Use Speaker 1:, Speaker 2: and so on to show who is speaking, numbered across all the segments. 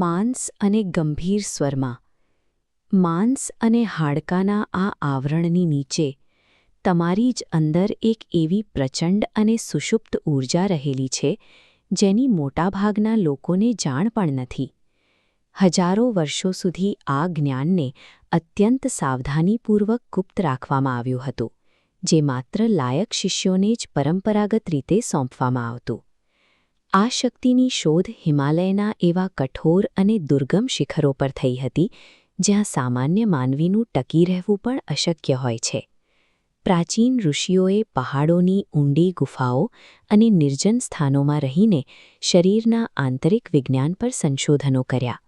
Speaker 1: માંસ અને ગંભીર સ્વરમાં માંસ અને હાડકાના આ આવરણની નીચે તમારી જ અંદર એક એવી પ્રચંડ અને સુષુપ્ત ઊર્જા રહેલી છે જેની મોટાભાગના લોકોને જાણ પણ નથી. હજારો વર્ષો સુધી આ જ્ઞાનને અત્યંત સાવધાનીપૂર્વક ગુપ્ત રાખવામાં આવ્યું હતું, જે માત્ર લાયક શિષ્યોને જ પરંપરાગત રીતે સોંપવામાં આવતું. આ શક્તિની શોધ હિમાલયના એવા કઠોર અને દુર્ગમ શિખરો પર થઈ હતી, જ્યાં સામાન્ય માનવીનું ટકી રહેવું પણ અશક્ય હોય છે. પ્રાચીન ઋષિઓએ પહાડોની ઊંડી ગુફાઓ અને નિર્જન સ્થાનોમાં રહીને શરીરના આંતરિક વિજ્ઞાન પર સંશોધનો કર્યા.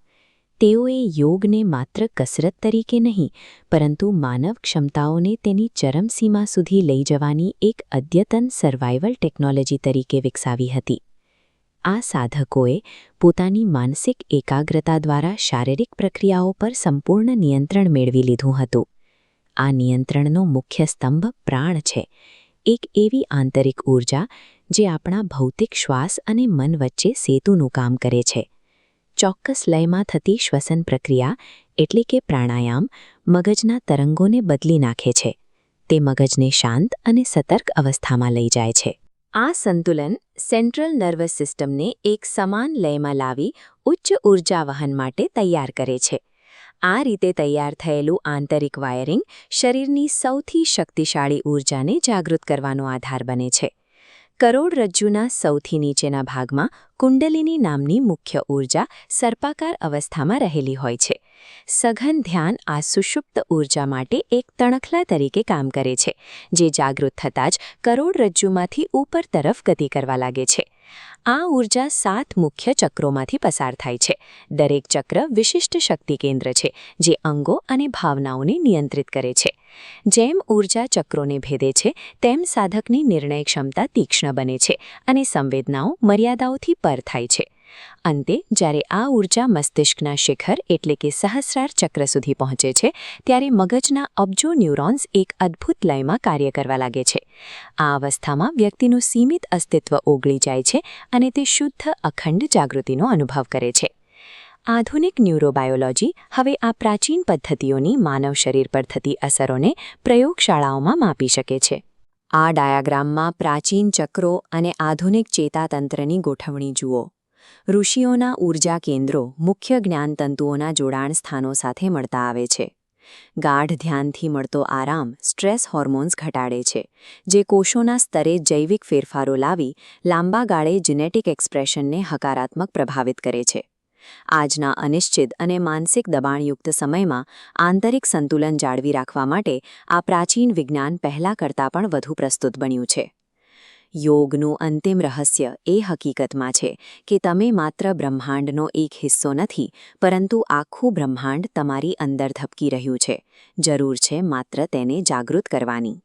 Speaker 1: તેઓએ યોગને માત્ર કસરત તરીકે નહીં, પરંતુ માનવ ક્ષમતાઓને તેની ચરમસીમા સુધી લઈ જવાની એક અદ્યતન સર્વાઇવલ ટેકનોલોજી તરીકે વિકસાવી હતી. આ સાધકોએ પોતાની માનસિક એકાગ્રતા દ્વારા શારીરિક પ્રક્રિયાઓ પર સંપૂર્ણ નિયંત્રણ મેળવી લીધું હતું. આ નિયંત્રણનો મુખ્ય સ્તંભ પ્રાણ છે, એક એવી આંતરિક ઊર્જા જે આપણા ભૌતિક શ્વાસ અને મન વચ્ચે સેતુનું કામ કરે છે. ચોક્કસ લયમાં થતી શ્વસન પ્રક્રિયા એટલે કે પ્રાણાયામ મગજના તરંગોને બદલી નાખે છે. તે મગજને શાંત અને સતર્ક અવસ્થામાં લઈ જાય છે. આ સંતુલન સેન્ટ્રલ નર્વસ સિસ્ટમને એક સમાન લયમાં લાવી ઉચ્ચ ઊર્જા વહન માટે તૈયાર કરે છે. આ રીતે તૈયાર થયેલું આંતરિક વાયરિંગ શરીરની સૌથી શક્તિશાળી ઊર્જાને જાગૃત કરવાનો આધાર બને છે. કરોડરજ્જુના સૌથી નીચેના ભાગમાં કુંડલિની નામની મુખ્ય ઊર્જા સર્પાકાર અવસ્થામાં રહેલી હોય છે. સઘન ધ્યાન આ સુષુપ્ત ઊર્જા માટે એક તણખલા તરીકે કામ કરે છે, જે જાગૃત થતાં જ કરોડરજ્જુમાંથી ઉપર તરફ ગતિ કરવા લાગે છે. આ ઊર્જા 7 મુખ્ય ચક્રોમાંથી પસાર થાય છે. દરેક ચક્ર વિશિષ્ટ શક્તિ કેન્દ્ર છે, જે અંગો અને ભાવનાઓને નિયંત્રિત કરે છે. જેમ ઊર્જા ચક્રોને ભેદે છે, તેમ સાધકની નિર્ણય ક્ષમતા તીક્ષ્ણ બને છે અને સંવેદનાઓ મર્યાદાઓથી પર થાય છે. અંતે જ્યારે આ ઊર્જા મસ્તિષ્કના શિખર એટલે કે સહસ્રાર ચક્ર સુધી પહોંચે છે, ત્યારે મગજના અબજો ન્યુરોન્સ એક અદ્ભુત લયમાં કાર્ય કરવા લાગે છે. આ અવસ્થામાં વ્યક્તિનું સીમિત અસ્તિત્વ ઓગળી જાય છે અને તે શુદ્ધ અખંડ જાગૃતિનો અનુભવ કરે છે. આધુનિક ન્યુરોબાયોલોજી હવે આ પ્રાચીન પદ્ધતિઓની માનવ શરીર પર થતી અસરોને પ્રયોગશાળાઓમાં માપી શકે છે. આ ડાયાગ્રામમાં પ્રાચીન ચક્રો અને આધુનિક ચેતાતંત્રની ગોઠવણી જુઓ. ઋષિઓના ઊર્જા કેન્દ્રો મુખ્ય જ્ઞાનતંતુઓના જોડાણ સ્થાનો સાથે મળતા આવે છે. ગાઢ ધ્યાનથી મળતો આરામ સ્ટ્રેસ હોર્મોન્સ ઘટાડે છે, જે કોષોના સ્તરે જૈવિક ફેરફારો લાવી લાંબા ગાળે જીનેટિક એક્સપ્રેશનને હકારાત્મક પ્રભાવિત કરે છે. આજના અનિશ્ચિત અને માનસિક દબાણયુક્ત સમયમાં આંતરિક સંતુલન જાળવી રાખવા માટે આ પ્રાચીન વિજ્ઞાન પહેલાં કરતાં પણ વધુ પ્રસ્તુત બન્યું છે. યોગનું અંતિમ રહસ્ય એ હકીકતમાં છે કે તમે માત્ર બ્રહ્માંડનો એક હિસ્સો નથી, પરંતુ આખું બ્રહ્માંડ તમારી અંદર ધબકી રહ્યું છે. જરૂર છે માત્ર તેને જાગૃત કરવાની.